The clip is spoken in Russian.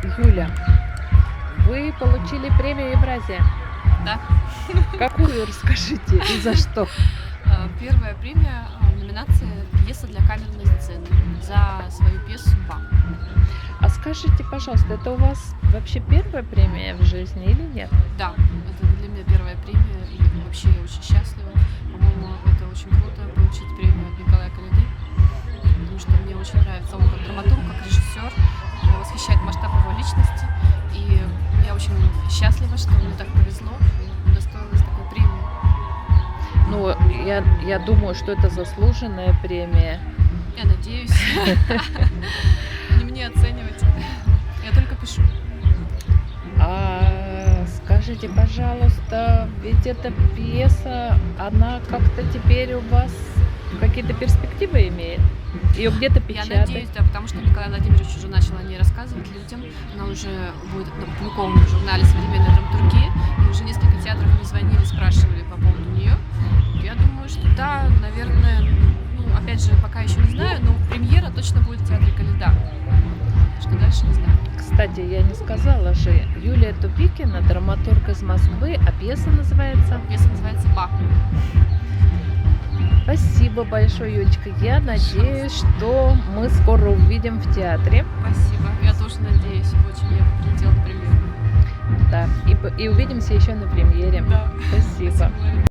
Юля, вы получили премию Евразия. Да. Какую, расскажите, и за что? Первая премия, номинация "Пьеса для камерной сцены" за свою пьесу "Ба". А скажите, пожалуйста, это у вас вообще первая премия в жизни или нет? Да, это для меня первая премия, и вообще я очень счастлива. По-моему, это очень круто получить премию от Николая Коляды, потому что мне очень нравится он как драматург, как режиссер. Меня восхищает масштаб его личности, и я очень счастлива, что мне так повезло и удостоилась такой премии. Ну, я думаю, что это заслуженная премия. Я надеюсь. Не мне оценивать. Я только пишу. А скажите, пожалуйста, ведь эта пьеса, она как-то теперь у вас какие-то перспективы имеет? Ее где-то Я печатать? надеюсь, да, потому что Николай Владимирович уже начал о ней рассказывать людям. Она уже будет опубликована в журнале "Современная драматургия". И уже несколько театров мне звонили, спрашивали по поводу нее. Я думаю, что да, наверное, ну, опять же, пока еще не знаю, но премьера точно будет в театре Коляда. Что дальше, не знаю. Кстати, я не сказала же, Юлия Тупикина, драматург из Москвы, а пьеса называется? Пьеса называется "Ба". Спасибо большое, Юлечка. Я надеюсь, что мы скоро увидим в театре. Спасибо. Я тоже надеюсь. Очень я бы прилетела на премьеру. Да, и увидимся еще на премьере. Да. Спасибо. Спасибо.